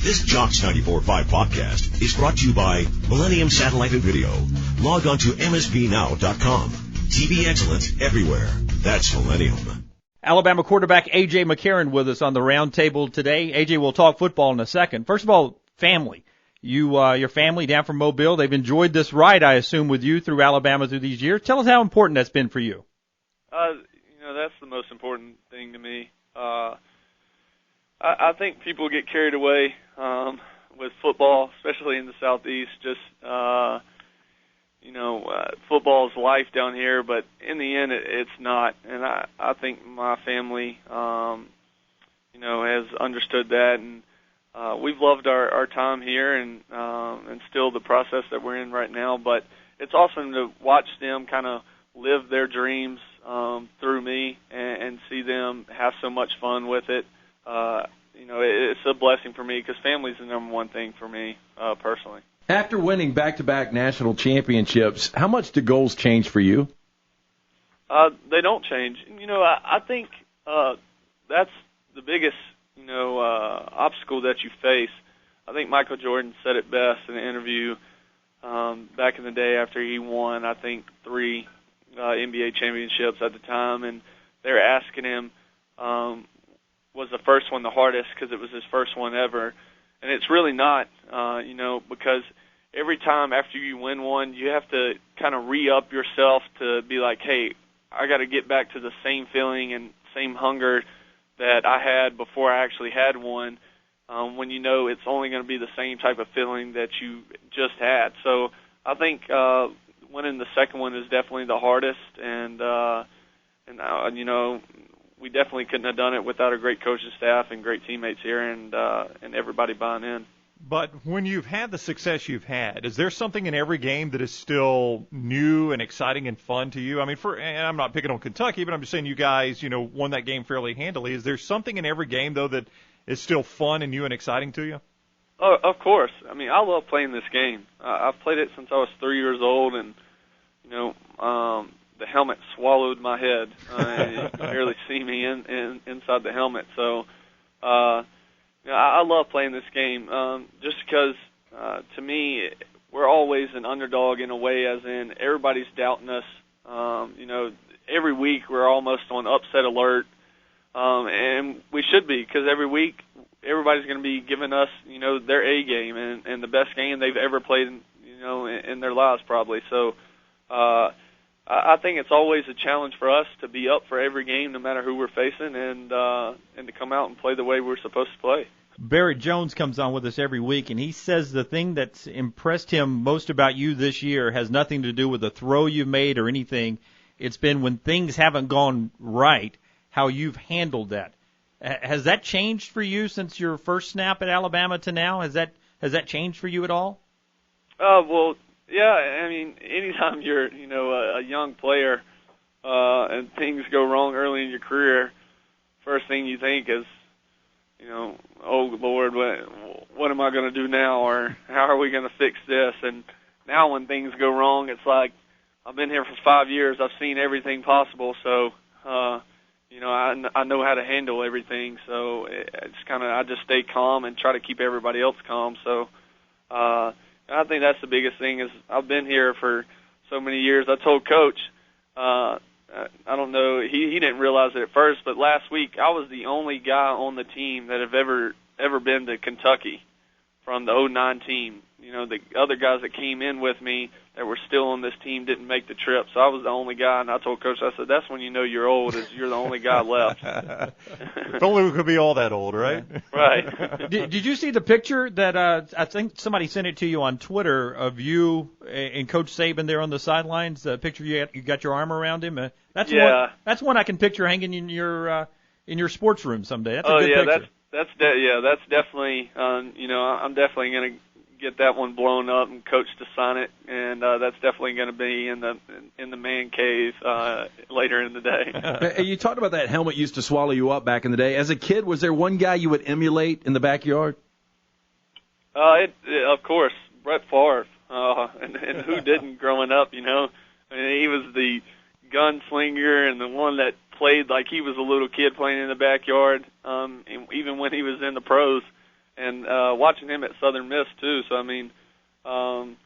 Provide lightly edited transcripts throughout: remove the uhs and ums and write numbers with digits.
This JOX 94.5 podcast is brought to you by Millennium Satellite and Video. Log on to msbnow.com. TV excellence everywhere. That's Millennium. Alabama quarterback A.J. McCarron with us on the Roundtable today. A.J., we'll talk football in a second. First of all, family. Your family down from Mobile, they've enjoyed this ride, I assume, with you through Alabama through these years. Tell us how important that's been for you. That's the most important thing to me. I think people get carried away with football, especially in the Southeast. Football is life down here, but in the end, it's not. And I think my family, has understood that, and we've loved our time here and still the process that we're in right now. But it's awesome to watch them kind of live their dreams through me and see them have so much fun with it. It's a blessing for me because family's the number one thing for me personally. After winning back-to-back national championships, how much do goals change for you? They don't change. I think that's the biggest, obstacle that you face. I think Michael Jordan said it best in an interview back in the day after he won, I think, 3 NBA championships at the time, and they were asking him, was the first one the hardest because it was his first one ever? And it's really not, because every time after you win one, you have to kind of re-up yourself to be like, hey, I got to get back to the same feeling and same hunger that I had before I actually had one, when it's only going to be the same type of feeling that you just had. So I think winning the second one is definitely the hardest, and we definitely couldn't have done it without a great coaching staff and great teammates here and everybody buying in. But when you've had the success you've had, is there something in every game that is still new and exciting and fun to you? I mean, and I'm not picking on Kentucky, but I'm just saying you guys, won that game fairly handily. Is there something in every game, though, that is still fun and new and exciting to you? Oh, of course. I mean, I love playing this game. I've played it since I was 3 years old, and, the helmet swallowed my head. You can barely see me inside the helmet. So, I love playing this game just because, to me, we're always an underdog in a way, as in everybody's doubting us. Every week we're almost on upset alert, and we should be, because every week everybody's going to be giving us, their A game and the best game they've ever played, in their lives probably. So I think it's always a challenge for us to be up for every game, no matter who we're facing, and to come out and play the way we're supposed to play. Barrett Jones comes on with us every week, and he says the thing that's impressed him most about you this year has nothing to do with the throw you made or anything. It's been when things haven't gone right, how you've handled that. Has that changed for you since your first snap at Alabama to now? Has that changed for you at all? Well, yeah. I mean, anytime you're, a young player and things go wrong early in your career, first thing you think is, oh, Lord, what am I going to do now, or how are we going to fix this? And now when things go wrong, it's like, I've been here for 5 years. I've seen everything possible, so, I know how to handle everything. So it's I just stay calm and try to keep everybody else calm. So I think that's the biggest thing is I've been here for so many years. I told Coach, I don't know, he didn't realize it at first, but last week I was the only guy on the team that have ever been to Kentucky from the 2009 team. The other guys that came in with me that were still on this team didn't make the trip, so I was the only guy, and I told Coach, I said, that's when you know you're old, is you're the only guy left. If only we could be all that old, right? Right. Did you see the picture that I think somebody sent it to you on Twitter of you and Coach Saban there on the sidelines? The picture you got your arm around him. That's one I can picture hanging in your sports room someday. That's a good picture. That's definitely I'm definitely going to get that one blown up and Coach to sign it, and that's definitely going to be in the man cave later in the day. You talked about that helmet used to swallow you up back in the day. As a kid, was there one guy you would emulate in the backyard? Of course, Brett Favre, and who didn't growing up? I mean, he was the gunslinger and the one that played like he was a little kid playing in the backyard, and even when he was in the pros. and watching him at Southern Miss too. So I mean, I've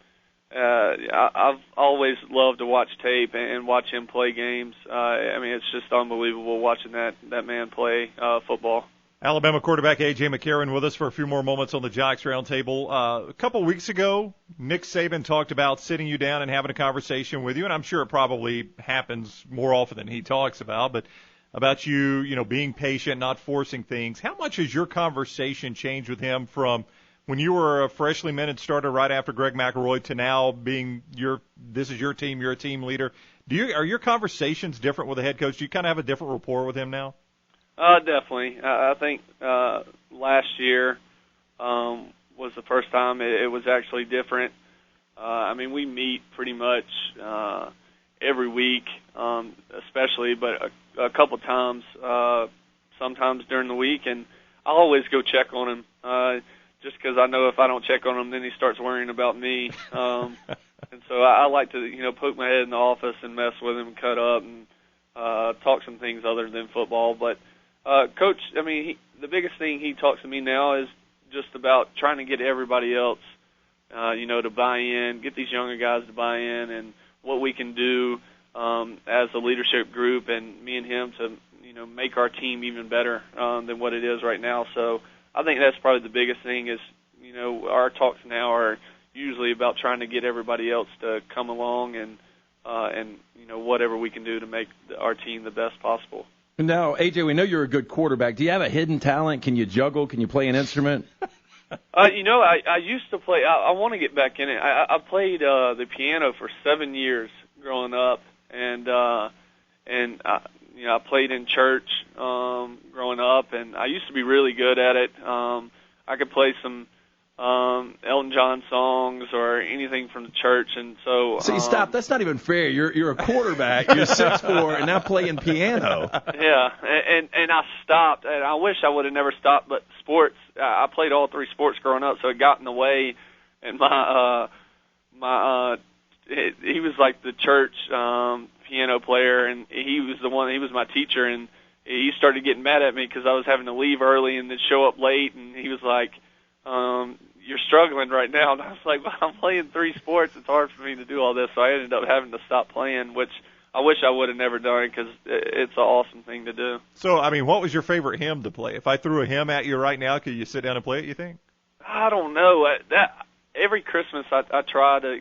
always loved to watch tape and watch him play games. I mean, it's just unbelievable watching that man play football. Alabama quarterback A.J. McCarron with us for a few more moments on the Jocks Roundtable. A couple weeks ago, Nick Saban talked about sitting you down and having a conversation with you, and I'm sure it probably happens more often than he talks but about you being patient, not forcing things. How much has your conversation changed with him from when you were a freshly minted starter right after Greg McElroy to now being this is your team, you're a team leader? Are your conversations different with the head coach? Do you kind of have a different rapport with him now? Definitely. I think last year was the first time it was actually different. I mean, we meet pretty much every week, especially, but a couple times, sometimes during the week, and I'll always go check on him, just because I know if I don't check on him, then he starts worrying about me. And so I like to, poke my head in the office and mess with him, cut up, and talk some things other than football. But Coach, I mean, the biggest thing he talks to me now is just about trying to get everybody else, to buy in, get these younger guys to buy in, and what we can do as a leadership group, and me and him to, make our team even better than what it is right now. So I think that's probably the biggest thing is, our talks now are usually about trying to get everybody else to come along and whatever we can do to make our team the best possible. Now, AJ, we know you're a good quarterback. Do you have a hidden talent? Can you juggle? Can you play an instrument? I used to play. I want to get back in it. I played the piano for 7 years growing up, and I played in church growing up, and I used to be really good at it. I could play some Elton John songs or anything from the church, and so. See, stop. That's not even fair. You're a quarterback. You're 6'4", and now playing piano. Yeah, and I stopped, and I wish I would have never stopped. But sports, I played all three sports growing up, so it got in the way. And he was like the church piano player, and he was my teacher, and he started getting mad at me because I was having to leave early and then show up late, and he was like, you're struggling right now. And I was like, well, I'm playing three sports. It's hard for me to do all this. So I ended up having to stop playing, which I wish I would have never done because it's an awesome thing to do. So, I mean, what was your favorite hymn to play? If I threw a hymn at you right now, could you sit down and play it, you think? I don't know. Every Christmas I try to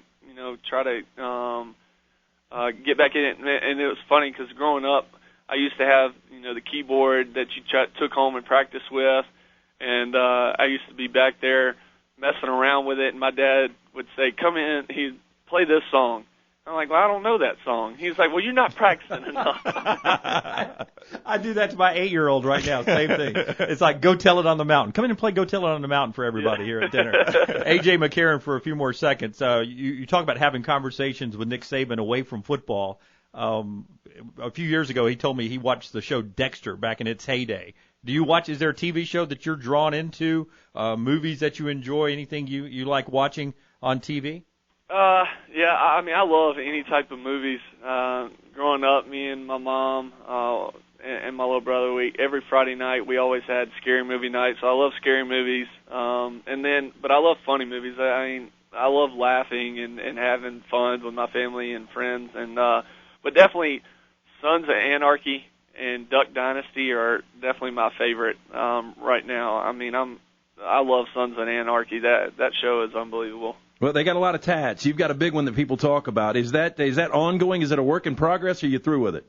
get back in it. And it was funny because growing up, I used to have, the keyboard that you took home and practiced with. And I used to be back there messing around with it, and my dad would say, come in, he'd play this song. I'm like, well, I don't know that song. He's like, well, you're not practicing enough. I do that to my 8-year-old right now, same thing. It's like, go tell it on the mountain. Come in and play Go Tell It on the Mountain for everybody here at dinner. A.J. McCarron for a few more seconds. You talk about having conversations with Nick Saban away from football. A few years ago, he told me he watched the show Dexter back in its heyday. Do you watch? Is there a TV show that you're drawn into? Movies that you enjoy? Anything you like watching on TV? Yeah. I mean, I love any type of movies. Growing up, me and my mom and my little brother, every Friday night we always had scary movie night. So I love scary movies. But I love funny movies. I mean, I love laughing and having fun with my family and friends. But definitely, Sons of Anarchy and Duck Dynasty are definitely my favorite right now. I mean, I love Sons of Anarchy. That show is unbelievable. Well, they got a lot of tats. You've got a big one that people talk about. Is that ongoing? Is it a work in progress, or are you through with it?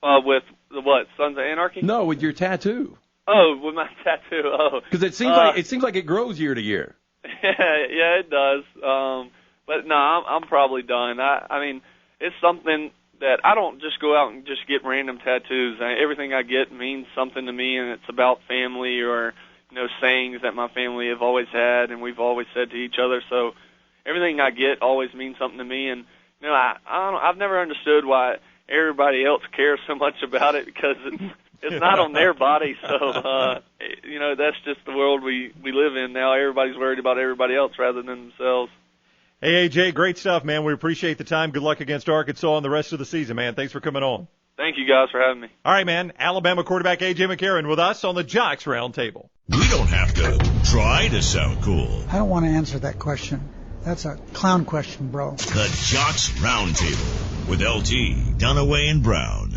With the what? Sons of Anarchy? No, with your tattoo. Oh, with my tattoo. Oh, because it seems like it grows year to year. Yeah, it does. But no, I'm probably done. I mean, it's something that I don't just go out and just get random tattoos. Everything I get means something to me, and it's about family or sayings that my family have always had and we've always said to each other. So everything I get always means something to me, and I've never understood why everybody else cares so much about it because it's not on their body. So that's just the world we live in now. Everybody's worried about everybody else rather than themselves. Hey, AJ, great stuff, man. We appreciate the time. Good luck against Arkansas and the rest of the season, man. Thanks for coming on. Thank you guys for having me. All right, man. Alabama quarterback A.J. McCarron with us on the Jocks Roundtable. We don't have to try to sound cool. I don't want to answer that question. That's a clown question, bro. The Jocks Roundtable with LT, Dunaway, and Brown.